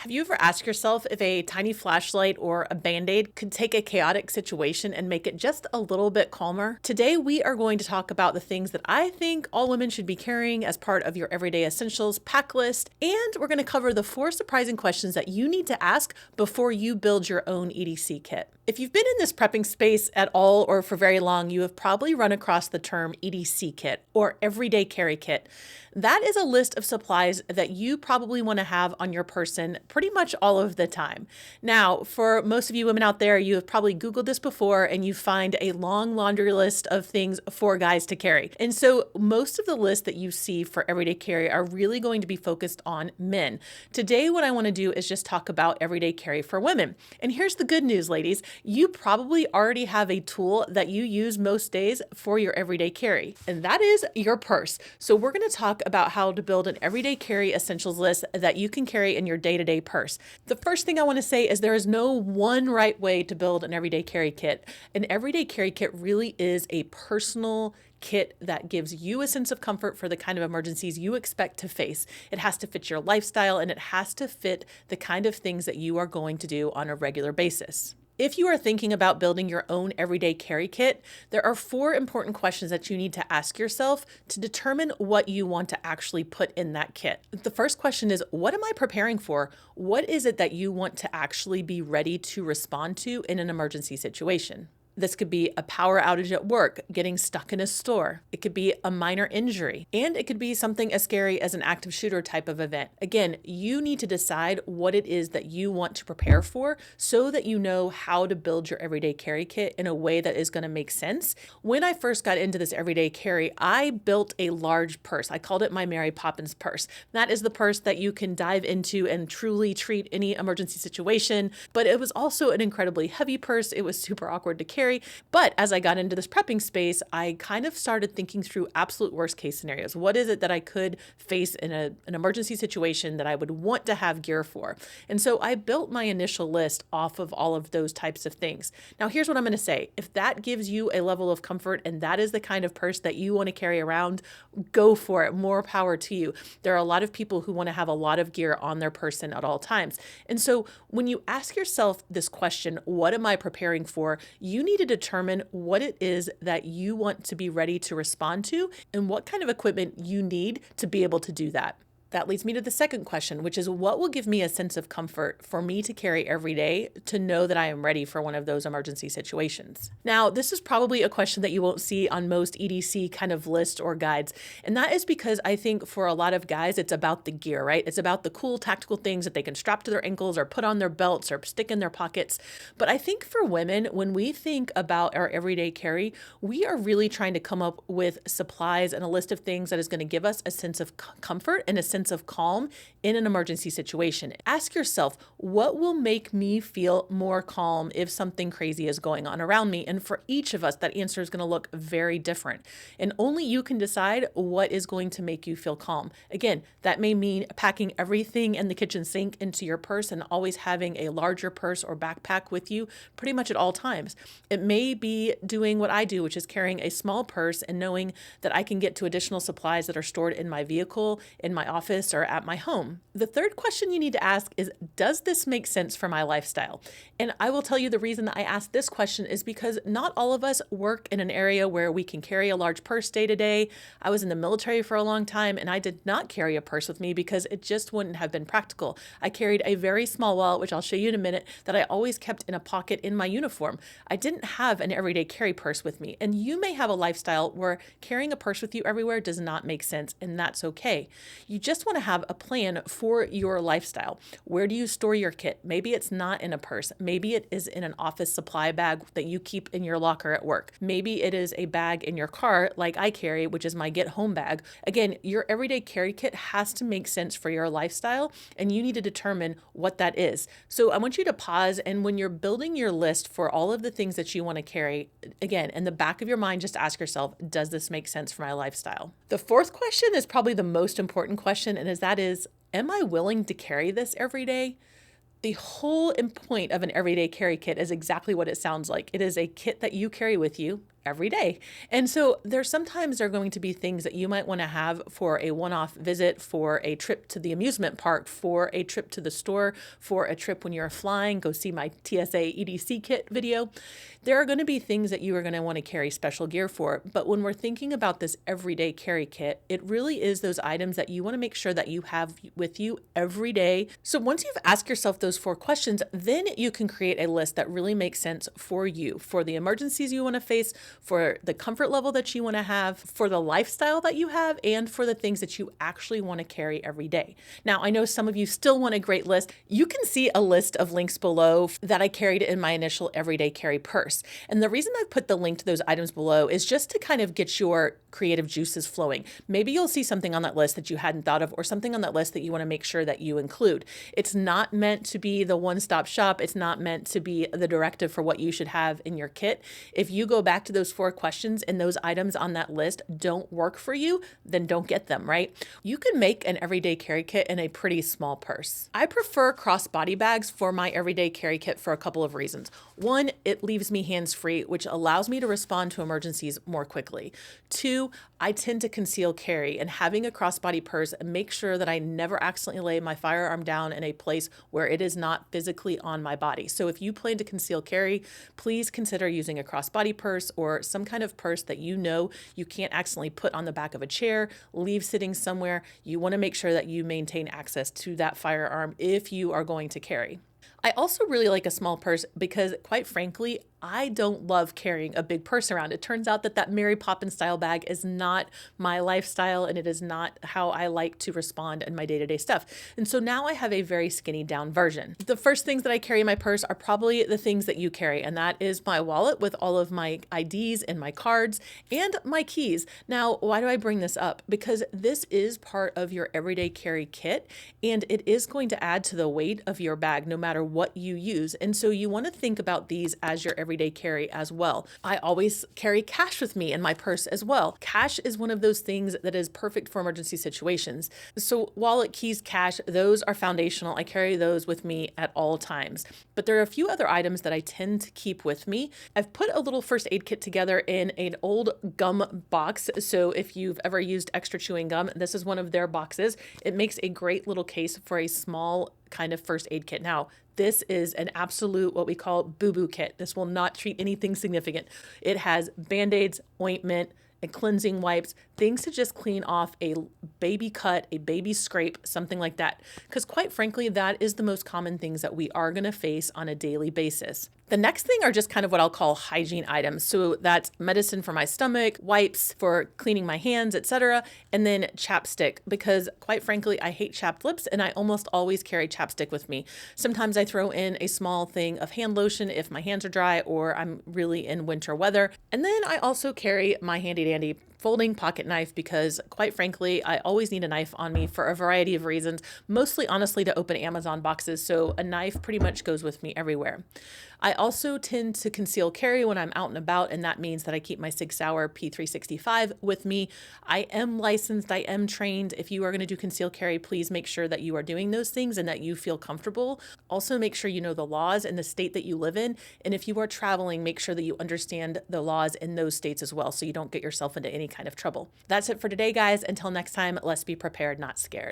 Have you ever asked yourself if a tiny flashlight or a band-aid could take a chaotic situation and make it just a little bit calmer? Today, we are going to talk about the things that I think all women should be carrying as part of your everyday essentials pack list, and we're going to cover the 4 surprising questions that you need to ask before you build your own EDC kit. If you've been in this prepping space at all or for very long, you have probably run across the term EDC kit or everyday carry kit. That is a list of supplies that you probably want to have on your person pretty much all of the time. Now, for most of you women out there, you have probably Googled this before and you find a long laundry list of things for guys to carry. And so most of the lists that you see for everyday carry are really going to be focused on men. Today, what I want to do is just talk about everyday carry for women. And here's the good news, ladies. You probably already have a tool that you use most days for your everyday carry, and that is your purse. So we're going to talk about how to build an everyday carry essentials list that you can carry in your day-to-day purse. The first thing I want to say is there is no one right way to build an everyday carry kit. An everyday carry kit really is a personal kit that gives you a sense of comfort for the kind of emergencies you expect to face. It has to fit your lifestyle and it has to fit the kind of things that you are going to do on a regular basis. If you are thinking about building your own everyday carry kit, there are 4 important questions that you need to ask yourself to determine what you want to actually put in that kit. The first question is, what am I preparing for? What is it that you want to actually be ready to respond to in an emergency situation? This could be a power outage at work, getting stuck in a store. It could be a minor injury, and it could be something as scary as an active shooter type of event. Again, you need to decide what it is that you want to prepare for so that you know how to build your everyday carry kit in a way that is going to make sense. When I first got into this everyday carry, I built a large purse. I called it my Mary Poppins purse. That is the purse that you can dive into and truly treat any emergency situation, but it was also an incredibly heavy purse. It was super awkward to carry. But as I got into this prepping space, I kind of started thinking through absolute worst case scenarios. What is it that I could face in an emergency situation that I would want to have gear for? And so I built my initial list off of all of those types of things. Now, here's what I'm going to say. If that gives you a level of comfort and that is the kind of purse that you want to carry around, go for it. More power to you. There are a lot of people who want to have a lot of gear on their person at all times. And so when you ask yourself this question, what am I preparing for? You need to determine what it is that you want to be ready to respond to and what kind of equipment you need to be able to do that. That leads me to the second question, which is what will give me a sense of comfort for me to carry every day to know that I am ready for one of those emergency situations? Now, this is probably a question that you won't see on most EDC kind of lists or guides. And that is because I think for a lot of guys, it's about the gear, right? It's about the cool tactical things that they can strap to their ankles or put on their belts or stick in their pockets. But I think for women, when we think about our everyday carry, we are really trying to come up with supplies and a list of things that is going to give us a sense of comfort and a sense of calm in an emergency situation. Ask yourself, what will make me feel more calm if something crazy is going on around me? And for each of us, that answer is going to look very different. And only you can decide what is going to make you feel calm. Again, that may mean packing everything in the kitchen sink into your purse and always having a larger purse or backpack with you pretty much at all times. It may be doing what I do, which is carrying a small purse and knowing that I can get to additional supplies that are stored in my vehicle, in my office, or at my home. The third question you need to ask is, does this make sense for my lifestyle? And I will tell you the reason that I ask this question is because not all of us work in an area where we can carry a large purse day to day. I was in the military for a long time and I did not carry a purse with me because it just wouldn't have been practical. I carried a very small wallet, which I'll show you in a minute, that I always kept in a pocket in my uniform. I didn't have an everyday carry purse with me. And you may have a lifestyle where carrying a purse with you everywhere does not make sense, and that's okay. You just want to have a plan for your lifestyle. Where do you store your kit? Maybe it's not in a purse. Maybe it is in an office supply bag that you keep in your locker at work. Maybe it is a bag in your car like I carry, which is my get home bag. Again, your everyday carry kit has to make sense for your lifestyle, and you need to determine what that is. So I want you to pause, and when you're building your list for all of the things that you want to carry, again, in the back of your mind, just ask yourself, does this make sense for my lifestyle? The fourth question is probably the most important question, and that is, am I willing to carry this every day? The whole point of an everyday carry kit is exactly what it sounds like. It is a kit that you carry with you. every day. And so sometimes there are going to be things that you might want to have for a one-off visit, for a trip to the amusement park, for a trip to the store, for a trip when you're flying. Go see my TSA EDC Kit video. There are going to be things that you are going to want to carry special gear for. But when we're thinking about this everyday carry kit, it really is those items that you want to make sure that you have with you every day. So once you've asked yourself those 4 questions, then you can create a list that really makes sense for you, for the emergencies you want to face, for the comfort level that you want to have, for the lifestyle that you have, and for the things that you actually want to carry every day. Now, I know some of you still want a great list. You can see a list of links below that I carried in my initial everyday carry purse. And the reason I put the link to those items below is just to kind of get your creative juices flowing. Maybe you'll see something on that list that you hadn't thought of, or something on that list that you want to make sure that you include. It's not meant to be the one-stop shop. It's not meant to be the directive for what you should have in your kit. If you go back to those 4 questions and those items on that list don't work for you, then don't get them, right? You can make an everyday carry kit in a pretty small purse. I prefer crossbody bags for my everyday carry kit for a couple of reasons. One, it leaves me hands-free, which allows me to respond to emergencies more quickly. 2, I tend to conceal carry, and having a crossbody purse makes sure that I never accidentally lay my firearm down in a place where it is not physically on my body. So if you plan to conceal carry, please consider using a crossbody purse or some kind of purse that you know you can't accidentally put on the back of a chair, leave sitting somewhere. You want to make sure that you maintain access to that firearm if you are going to carry. I also really like a small purse because, quite frankly, I don't love carrying a big purse around. It turns out that Mary Poppins style bag is not my lifestyle, and it is not how I like to respond in my day-to-day stuff. And so now I have a very skinny down version. The first things that I carry in my purse are probably the things that you carry, and that is my wallet with all of my IDs and my cards and my keys. Now, why do I bring this up? Because this is part of your everyday carry kit, and it is going to add to the weight of your bag no matter what you use. And so you want to think about these as your everyday carry as well. I always carry cash with me in my purse as well. Cash is one of those things that is perfect for emergency situations. So wallet, keys, cash, those are foundational. I carry those with me at all times. But there are a few other items that I tend to keep with me. I've put a little first aid kit together in an old gum box. So if you've ever used Extra Chewing Gum, this is one of their boxes. It makes a great little case for a small kind of first aid kit. Now, this is an absolute what we call boo-boo kit. This will not treat anything significant. It has Band-Aids, ointment, and cleansing wipes, things to just clean off a baby cut, a baby scrape, something like that. Because quite frankly, that is the most common things that we are going to face on a daily basis. The next thing are just kind of what I'll call hygiene items. So that's medicine for my stomach, wipes for cleaning my hands, etc., and then chapstick, because quite frankly, I hate chapped lips and I almost always carry chapstick with me. Sometimes I throw in a small thing of hand lotion if my hands are dry or I'm really in winter weather. And then I also carry my handy dandy folding pocket knife because quite frankly, I always need a knife on me for a variety of reasons, mostly honestly to open Amazon boxes. So a knife pretty much goes with me everywhere. I also tend to conceal carry when I'm out and about, and that means that I keep my Sig Sauer P365 with me. I am licensed, I am trained. If you are going to do conceal carry, please make sure that you are doing those things and that you feel comfortable. Also make sure you know the laws in the state that you live in. And if you are traveling, make sure that you understand the laws in those states as well so you don't get yourself into any kind of trouble. That's it for today, guys. Until next time, let's be prepared, not scared.